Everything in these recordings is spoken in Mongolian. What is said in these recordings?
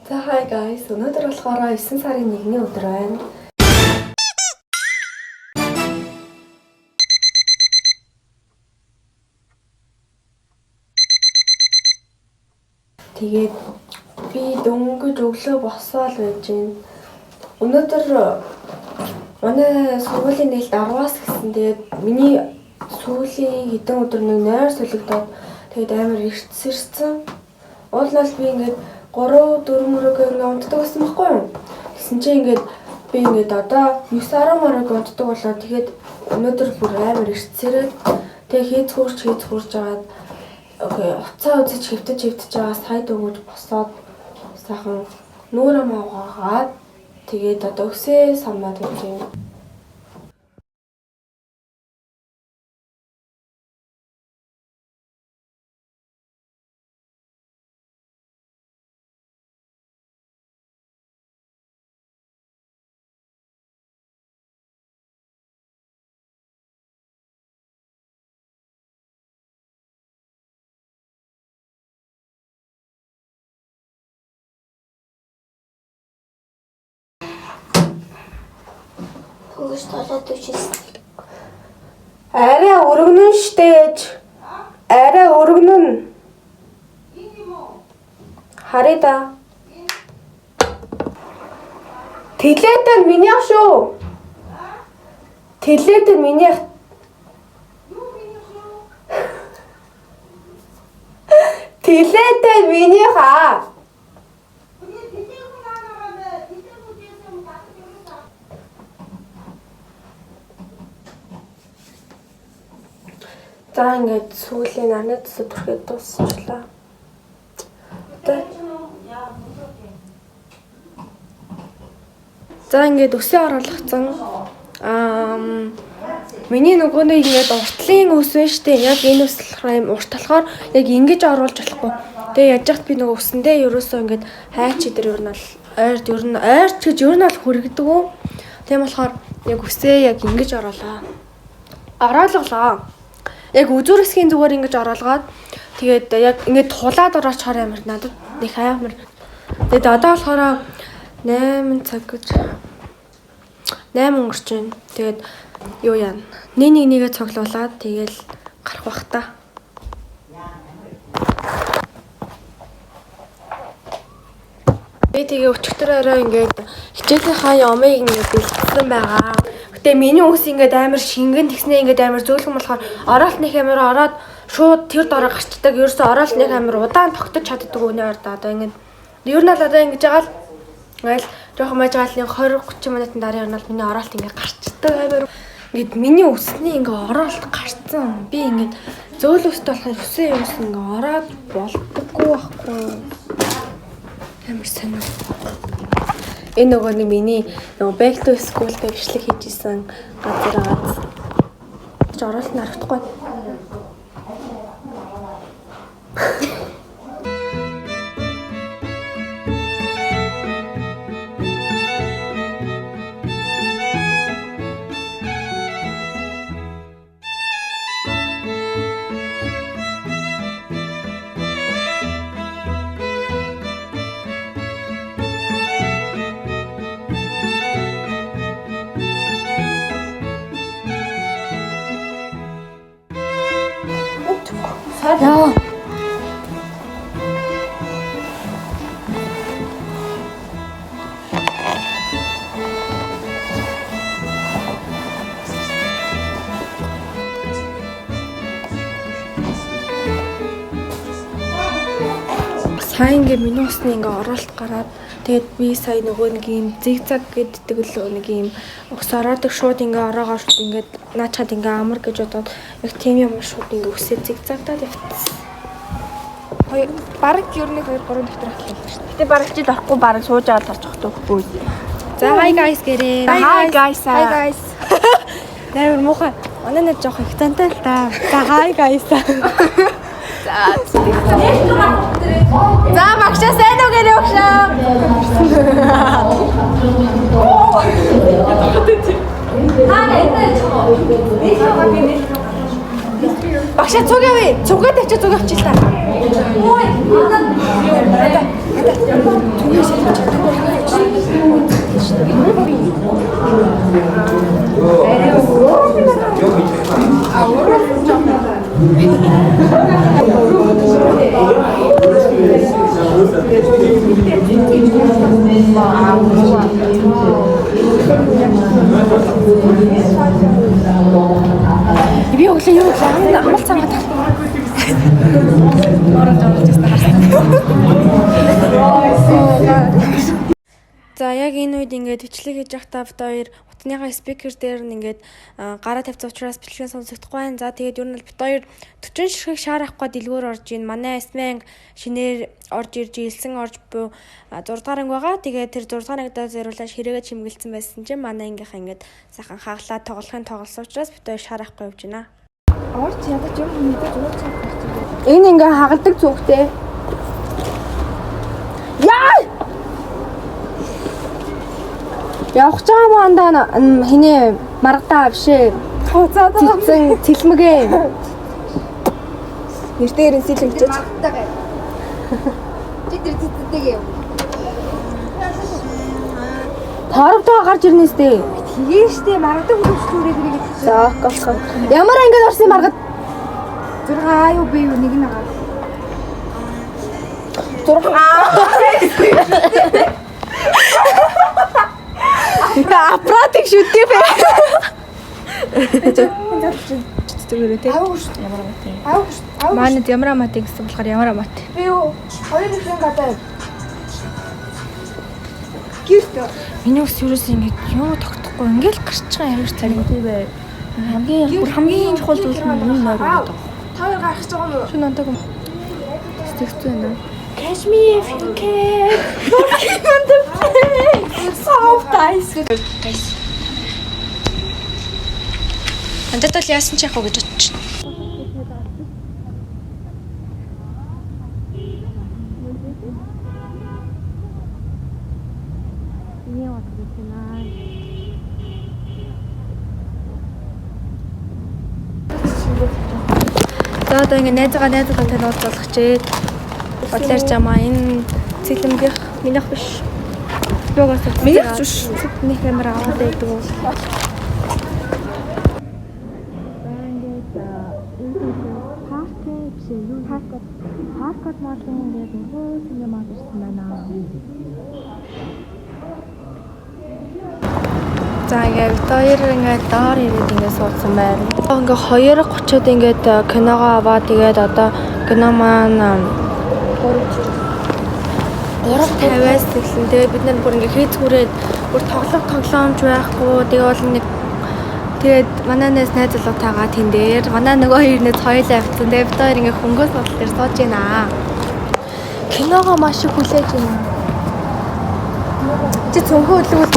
За hi guys. Өнөөдөр болохоор 9 сарын 1-ний өдөр байна. Тэгээд би дөнгөж өглөө босоод байж байна. Өнөөдөр манай сургуулийн нээлт 10-аас гэсэн. Тэгээд миний сүүлийн хэдэн өдөр нэг нойр солигдоод тэгээд амар эртсэрсэн. Уул нь би ингээд 3-4 мөрөг ингээд унтдаг байсан байхгүй юу? Тэгсэн чинь ингээд би ингээд одоо 9-10 мөрөг унтдаг болоо. Тэгээд өнөөдөр бүр амар эртсэрээд тэгээд хийц хурж аваад окей, уцаа үзэж хөвтөж байгаас хайд өгөөж босоод сайхан нүүрээ муугаад тэгээд одоо өсөө самнаад гэж юм. Хөөс толоод үчис. Арай өргөнөн штэж. Арай өргөнөн. Харъя да. Тэлээдээ минийх шүү. Тэлээдээ минийх. Тэлээдээ минийх аа. За ингээд сүүлийн нарны төсөв төрхөд дуусчлаа. За ингээд өсөө оруулагдсан. Миний нөгөө нэг ингээд уртлын ус байна штэ. Яг энэ ус болохоор юм урт болохоор яг ингэж оруулж болохгүй. Тэгээ яаж яхад би нөгөө өсөндөө ерөөсөө ингээд хайч идэр ер нь бол ойрч гэж ер нь бол хүрэгдэг. Тийм болохоор яг өсөө яг ингэж оруулаа. Оруулгалаа. Яг үзүүрсхийн зүгээр ингэж оруулгаад тэгээд яг ингэж тулаад орооч амар надад нэг амар. Тэгээд одоо болохоор 8 цаг гэж 8 өнгөрч байна. Тэгээд юу яана? Нэгээ цоглуулад тэгээл гарах бах та. Би тэгээ өчигдөр орой ингээд хичээлийнхаа ямыг ингээд бэлтгэсэн байгаа. Гэтэ миний ус ингээд амар шингэн тэгснээ ингээд амар зөөлхөн болохоор оролт нэг амар ороод шууд тэр дороо гарчдаг. Ерөөсөө оролт нэг амар удаан тогтож чаддаг өнөө орд одоо ингээд ер нь л одоо ингэж байгаа л ингээл жоохон мажгаалны 20-30 минутын дараа ер нь л миний оролт ингээд гарчдаг амар ингээд миний усны ингээд оролт гарцсан. Би ингээд зөөл устай болохоор өсөө ус ингээд ороод болдоггүй байхгүй. Амар санаа. Энэ нөгөө нэг миний нөгөө back to school дээр бичлэг хийж исэн газар агаад ч оролт нь харагдахгүй. Яа. Сайн ингээ миний усны ингээ оролт гараад тэгээд би сая нөгөө нэг юм зигзаг гэдэг л нэг юм ус ороодаг шууд ингээ ороогоор шууд ингээ наачаад ингээ амар гэж бодоод яг тийм юм шууд ингээ өсөө зигзагдаад явчихсан. Хоёр бараг ер нь 2-3 дэвтэр ахлаа шүү дээ. Гэтэ бараг ч орохгүй бараг сууж аваад тарж өгөхгүй. За hi guys гэрээ. Hi guys. Hi guys. Нэр муухай. Оноо нэг жоох их зантай л та. За hi guys. За багшаа сайн уу гэрээ багшаа. Багшаа цуг явъя. Цугаа тавьчих зүг авчихлаа. Ой. Би өглөө юу амал цангаа таа. Ороод орж ирсэн харсан. За яг энэ үед ингээд бичлэг хийж байхдаа бид хоёр утасныхаа спикер дээр нь ингээд гараа тавьсан учраас бичлэгээ сонсогдохгүй байна. За тэгээд ер нь бид хоёр 40 ширхэг шаар авахгүй дэлгүүр орж ийн. Манай Эсмэн шинээр орж ирж илсэн орж буй 6 дугаар анги байгаа. Тэгээд тэр 6 дугаар ангидаа зориулаад хэрэгэ чимгэлсэн байсан чинь манай ангийнхаа ингээд сайхан хаглаа тоглохын тоглосон учраас бид хоёр шаар авахгүй явж байна. Орч ядаж юм мэдээж ууч чадчих. Энэ ингээ хагалдаг зүгтэй. Яа! Явах ч юм андаа хинэ маргадаа бишээ. Цэцэн цэлмэгээ. Нэрээр нь сэлэмчэж. Чи тэр цэцэдэг юм. Хоровтоо гарч ирнэ сте. Тэгээ штэ маргадаг хөлөвчлүүрээ тэрийг. За, голцоо. Ямар ангид орсон маргад? 6 аа юу бэ юу нэг нь агаа. 6 аппаратыг шүтээ бай. Зүгээр тий. Ямар мат. Манайд ямар мат гэсэн болохоор ямар мат. Би юу 2 нэгэн гадаа. Гэрт. Миний ус юурээс ингэж юу тогтохгүй ингээл гарч байгаа ямар цаг тий бай. Хамгийн чухал зүйл нь энэ нойр гэдэг. Та хоёр гарах гэж байгаа юм уу? Шүн онтог юм. Стэгцүү байна. Catch me if you can. Soft ice. Андад л яасан ч яах вэ гэж бодчих. За одоо ингэ найзгаа тань уулзах чээд бодлоор жамаа энэ цэлмгийнх минийх биш. Юугаас минийх биш. Минийх камера аваад байдаг уу? Паркот малын ингээд нөгөө синема ирсэн байна. За ингээд бид хоёр ингээд доор ирээд ингээд суудсан байна. Ингээд 2:30-д ингээд киногоо аваад тэгээд одоо кино маань 3:50-аас эхлэн тэгээд бид нар бүр ингээд хийцгүүрээд бүр тоглоомж байхгүй. Тэгээд бол нэг тэгээд манай найз залуутайгаа тэн дээр манай нөгөө хоёр найз хоёулаа явцсан. Тэгээд бид хоёр ингээд хөнгөөс бодол дээр сууж байна. Киногоо маш их хүлээж байна. Чи цонхоо өглөө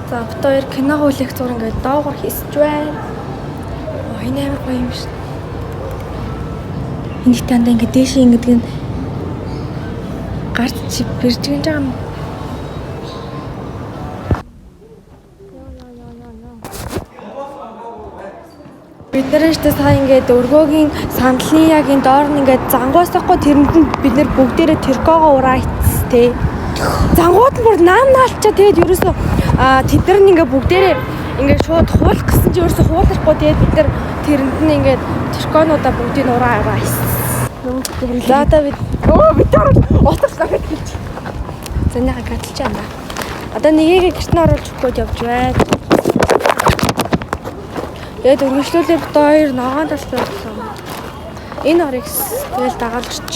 За бид хоёр кино хуулих зур ингээд доогор хийсэж байна. Энэ амар гоё юм шин. Энэ тандаа ингээд дээшээ ингэдэг нь гарч чи бэрж гинж байгаа юм. Бид нэрээштэй сая ингээд өргөөгийн сандлын яг энэ доор нь ингээд зангуусахгүй тэрэнд нь бид нэр бүгдээрээ тэркогоо ураац тээ. Зангууд нь бүр наалчаа тэгээд ерөөсөө тэд нар ингээд бүгдээрээ ингээд шууд хуулах гэсэн чи ерөөсөө хуулахгүй тэгээд бид нар тэрэнд нь ингээд тэрконуудаа бүгдийг нь ураа хийсэн. За одоо бид утас дахиад хэлж. Зэнийхээ гадалж байна. Одоо нэгийг гэртнээ оруулж өгөхөд явж байна. Тэгээд өргөжлүүлээ бид хоёр ногоон талтай болсон. Энэ орыг тэгэл дагаалгач.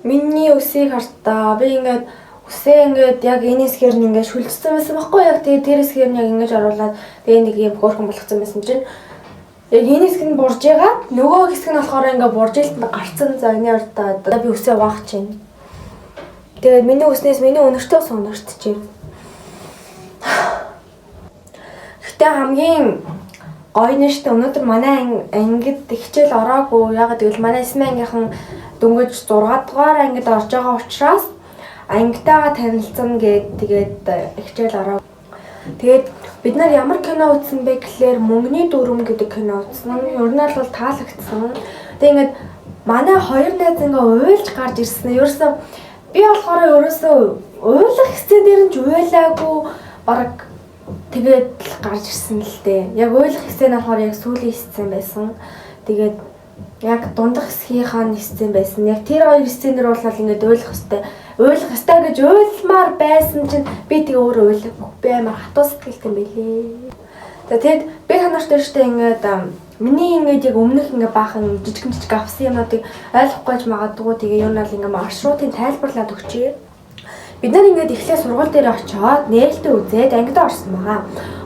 Миний үсийг хартаа. Би ингээд үсээ ингээд яг энэ хэсгээр нь ингээд шүлжсэн байсан байхгүй яг тэгээд тэр хэсгээр нь яг ингэж оруулаад тэгээд нэг юм хөөрхөн болгоцсон байсан чинь яг энэ хэсэг нь бурж байгаа. Нөгөө хэсэг нь болохоор ингээд буржилт гарцсан. За энэ урдаа одоо би үсээ угаах чинь. Тэгээд миний үснээс миний өнөртөө сонирхтжээ. Гэтэ хамгийн гоё нь штэ өнөөдөр манай ангид хичээл ороогүй. Яг гэвэл манай эсмэн ангийнхан дөнгөж 6 дугаар ангид орж байгаа учраас ангитайгаа танилцсан гээд тэгээд хичээл ороо. Тэгээд бид нар ямар кино үзсэн бэ гэхлээр Мөнгөний дүрм гэдэг кино үзсэн. Ер нь бол таалагдсан. Тэгээд ингээд манай хоёр найз ингээ уйлж гарч ирсэн. Ерөөсөө би болохоор ерөөсөө уйлах хэсэг дээр нь ч уйлаагүй бараг тэгээд гарч ирсэн л дээ. Яг уйлах хэсэг нь болохоор яг сүүлийн хэсэг байсан. Тэгээд яг дундах хэсгийнхаа хэсэг байсан. Яг тэр хоёр хэсгэнэр бол ингээд уйлах хэстэй. Уйлах хэстэй гэж уйлмаар байсан чинь би тэгээ өөрөө уйлаагүй. Би амар хатуу сэтгэлтэй юм байлээ. За тэгэд би танартай штэ ингээд миний ингээд яг өмнөх ингээд баахан жижиг авсан юмнуудыг ойлгохгүй ч магадгүй тэгээ юу нал ингээд маршрутын тайлбарлаад өгчээ. Бид нар ингээд эхлээ сургууль дээр очиод нээлттэй үзээд ангид орсон байгаа.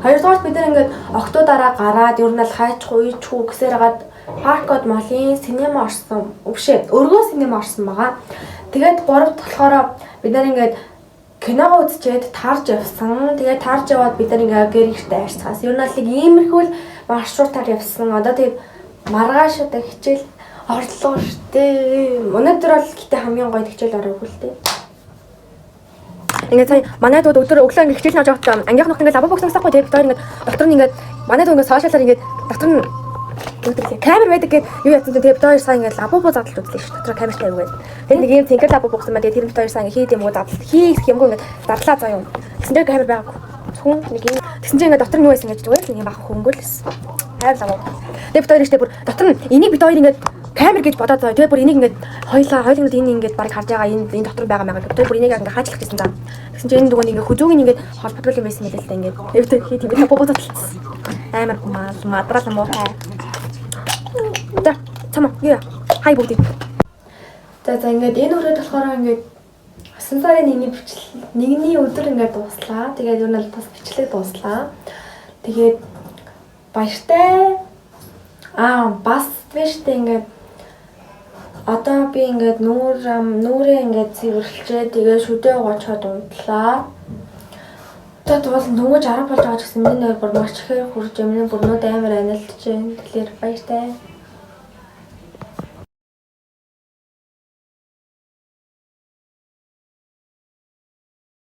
Хоёрдугаар бид нар ингээд октоудаараа гараад ер нь л хайчгүй уйчгүй гэсээр хагаад паркод малын синема орсон. Өвшөө өргөө синема орсон байгаа. Тэгээд гуравт болохоор бид нар ингээд кино үзчихэд тарж явсан. Тэгээд тарж яваад бид нар ингээд гэрэгтэй арцгаас ер нь л иймэрхүү маршрутаар явсан. Одоо тэгээд маргааш одоо хичээл орлоо штэ. Өнөөдөр бол гэтээ хамгийн гоё хичээл ороогүй л дээ. Ингээд сая манай дүүд өдөр өглөө ингээд хичээл хийж явахдаа ангийнх нь ингээд лабо бокс авсахгүй тэгээд бид хоёр ингээд доктор нь ингээд манай дүүд ингээд сошиалаар ингээд доктор нь камер байдаг гэд юу яцсан тэгээд бид хоёр сая ингээд лабо бокс задлж үзлээ шүү. Доктор камертай өгөөд. Тэгээд нэг юм тинкер лабо бокс маа тэгээд тэр бид хоёр сая ингээд хийд юм уу задлаа. Хийх юмгүй ингээд зарлаа заа юм. Тэгсэн дээр камер байгаагүй. Хүн нэг юм. Тэгсэн чинь ингээд доктор нь юу байсан гэж зүгээр л нэг юм бах хөнгөл лсэн. Хайр лабо. Тэгээд бид хоёр ихтэй бүр доктор нь энийг бид хоёр ингээд камер гэж бодоод байгаа. Тэгээ бүр энийг ингээд хоёулаа энийг ингээд баг харж байгаа энэ дотор байгаа маяг. Тэгээ бүр энийг ингээд хаачлах гэсэн даа. Тэгсэн чинь энэ дугуйн ингээд хүзүүг ингээд холбогдол юм байсан мэт л дээ ингээд. Эвдээ хий тийм бобоо таталцсан. Амар мадрал муутай. За цамаа юу хай бүгд. За ингээд энэ өрөөд болохоор ингээд 9 сарын 1-ний өдөр ингээд дуслаа. Тэгээд юу нь бас бичлэг дуслаа. Тэгээд баяртай. Бас биштэй ингээд одоо би ингээд нүрээ ингээд цэвэрлжээ. Тэгээ шүдээ гоочоод унтлаа. Тэгээд бол нөгөө 10 болж байгаа ч гэсэн миний нэр бүр маш ихээр хурж өмнө бүрнүүд амар анилтж байна. Тэгэхээр баяртай.